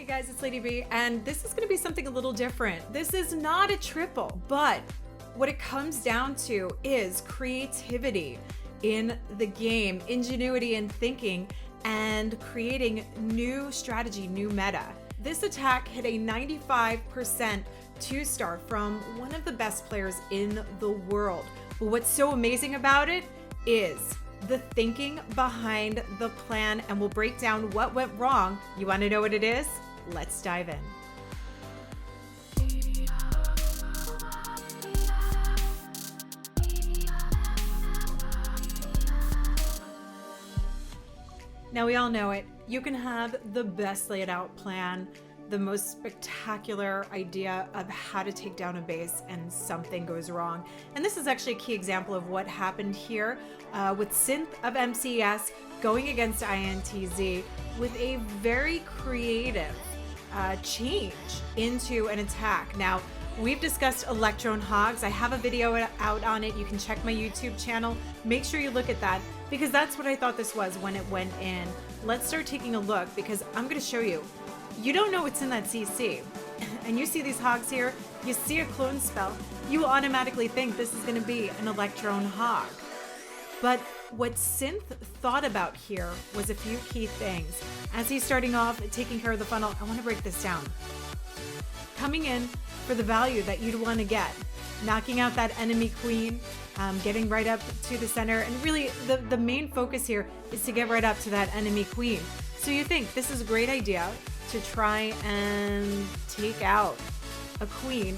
Hey guys, it's Lady B, and this is going to be something a little different. This is not a triple, but what it comes down to is creativity in the game, ingenuity in thinking, and creating new strategy, new meta. This attack hit a 95% 2-star from one of the best players in the world. But what's so amazing about it is the thinking behind the plan, and we'll break down what went wrong. You want to know what it is? Let's dive in. Now we all know it. You can have the best laid out plan, the most spectacular idea of how to take down a base, and something goes wrong. And this is actually a key example of what happened here with Synthe of MCES going against INTZ with a very creative change into an attack. Now, we've discussed Electrone Hogs. I have a video out on it. You can check my YouTube channel. Make sure you look at that, because that's what I thought this was when it went in. Let's start taking a look, because I'm going to show you. You don't know what's in that CC, and you see these hogs here, you see a clone spell, you automatically think this is going to be an Electrone Hog. But what Synthe thought about here was a few key things. As he's starting off taking care of the funnel, I want to break this down. Coming in for the value that you'd want to get, knocking out that enemy queen, getting right up to the center, and really the main focus here is to get right up to that enemy queen. So you think this is a great idea to try and take out a queen,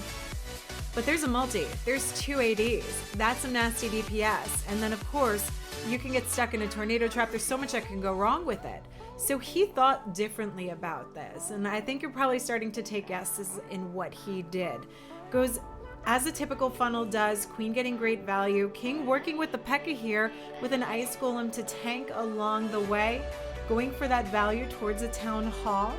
but there's a multi, there's 2 ADs, that's some nasty DPS, and then of course you can get stuck in a tornado trap. There's so much that can go wrong with it. So he thought differently about this, and I think you're probably starting to take guesses in what he did. Goes as a typical funnel does, queen getting great value, king working with the P.E.K.K.A here with an ice golem to tank along the way, going for that value towards a town hall.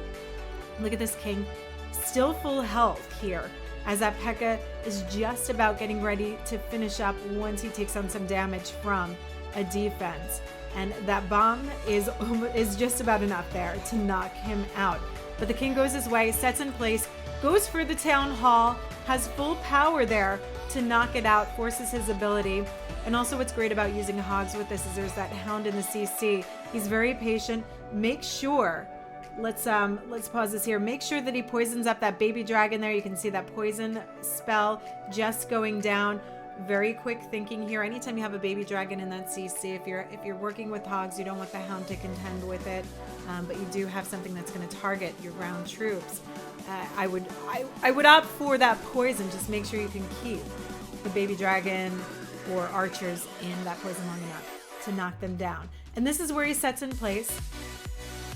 Look at this king, still full health here, as that P.E.K.K.A is just about getting ready to finish up once he takes on some damage from a defense. And that bomb is just about enough there to knock him out. But the king goes his way, sets in place, goes for the town hall, has full power there to knock it out, forces his ability. And also what's great about using hogs with this is there's that hound in the CC. He's very patient. Make sure, let's pause this here. Make sure that he poisons up that baby dragon there. You can see that poison spell just going down. Very quick thinking here. Anytime you have a baby dragon in that CC, if you're working with hogs, you don't want the hound to contend with it, but you do have something that's going to target your ground troops. I would opt for that poison. Just make sure you can keep the baby dragon or archers in that poison long enough to knock them down. And this is where he sets in place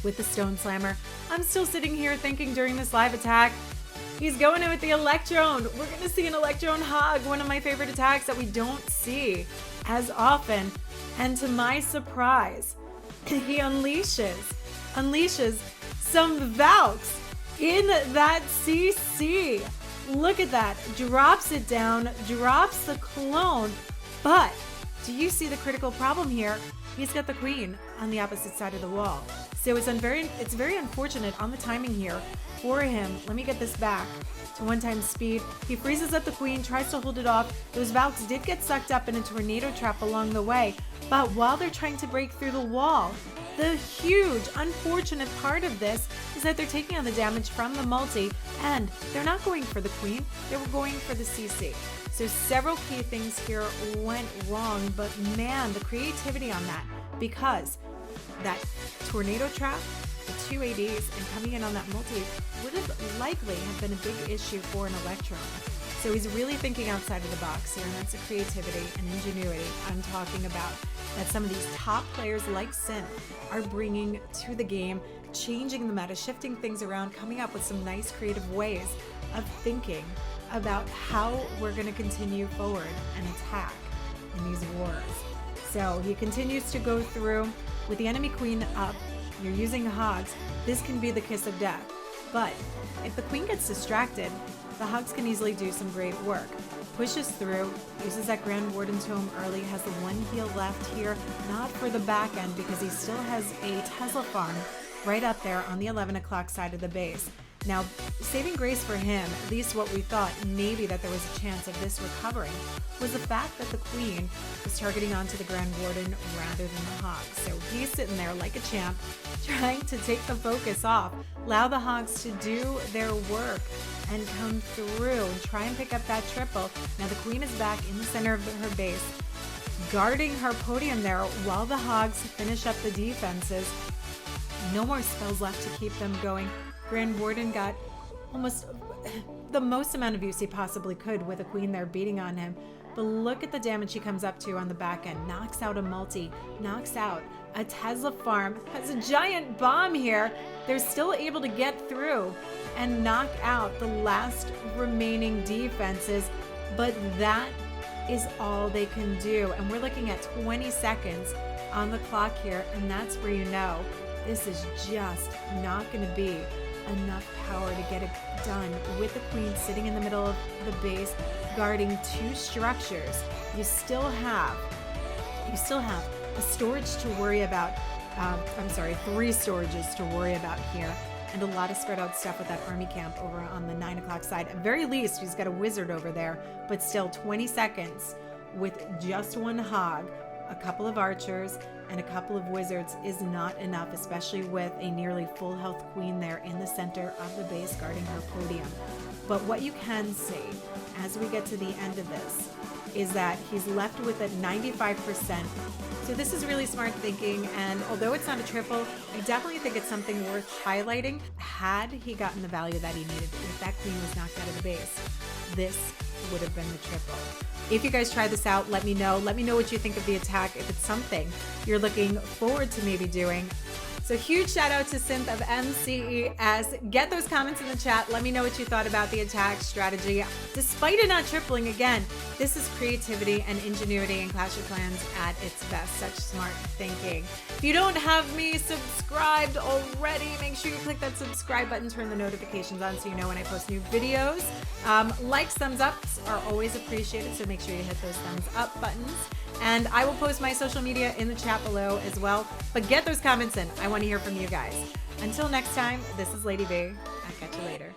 with the stone slammer. I'm still sitting here thinking during this live attack, he's going in with the Electrone. We're going to see an Electrone Hog, one of my favorite attacks that we don't see as often. And to my surprise, he unleashes some Valks in that CC. Look at that. Drops it down, drops the clone. But do you see the critical problem here? He's got the queen on the opposite side of the wall. So it's very unfortunate on the timing here for him. Let me get this back to 1x speed. He freezes up the queen, tries to hold it off. Those Valks did get sucked up in a tornado trap along the way, but while they're trying to break through the wall, the huge unfortunate part of this is that they're taking on the damage from the multi, and they're not going for the queen, they were going for the CC. So several key things here went wrong, but man, the creativity on that, because that tornado trap, the 2 ADs, and coming in on that multi would have likely have been a big issue for an Electrone. So he's really thinking outside of the box here, and that's the creativity and ingenuity I'm talking about, that some of these top players like Synthe are bringing to the game, changing the meta, shifting things around, coming up with some nice creative ways of thinking about how we're going to continue forward and attack in these wars. So he continues to go through with the enemy queen up. You're using hogs. This can be the kiss of death. But if the queen gets distracted, the hogs can easily do some great work. Pushes through, uses that Grand Warden Tome early, has the 1 heal left here, not for the back end because he still has a Tesla farm right up there on the 11 o'clock side of the base. Now, saving grace for him, at least what we thought maybe that there was a chance of this recovering, was the fact that the queen was targeting onto the Grand Warden rather than the Hogs. So he's sitting there like a champ, trying to take the focus off, allow the Hogs to do their work and come through and try and pick up that triple. Now the queen is back in the center of her base, guarding her podium there while the Hogs finish up the defenses. No more spells left to keep them going. Grand Warden got almost the most amount of use he possibly could with a queen there beating on him. But look at the damage he comes up to on the back end. Knocks out a multi, knocks out a Tesla farm, has a giant bomb here. They're still able to get through and knock out the last remaining defenses. But that is all they can do. And we're looking at 20 seconds on the clock here. And that's where you know this is just not going to be enough power to get it done with the queen sitting in the middle of the base guarding two structures. You still have a storage to worry about. Three storages to worry about here, and a lot of spread out stuff with that army camp over on the 9 o'clock side. At very least, he's got a wizard over there, but still 20 seconds with just one hog, a couple of archers, and a couple of wizards is not enough, especially with a nearly full health queen there in the center of the base guarding her podium. But what you can see as we get to the end of this is that he's left with a 95%. So this is really smart thinking, and although it's not a triple, I definitely think it's something worth highlighting. Had he gotten the value that he needed, if that queen was knocked out of the base, this would have been the triple. If you guys try this out, let me know. Let me know what you think of the attack, if it's something you're looking forward to maybe doing. So huge shout out to Synthe of MCES. Get those comments in the chat. Let me know what you thought about the attack strategy. Despite it not tripling, again, this is creativity and ingenuity in Clash of Clans at its best. Such smart thinking. If you don't have me subscribed already, make sure you click that subscribe button, turn the notifications on so you know when I post new videos. Likes, thumbs ups are always appreciated, so make sure you hit those thumbs up buttons. And I will post my social media in the chat below as well. But get those comments in. I want to hear from you guys. Until next time, this is Lady B. I'll catch you later.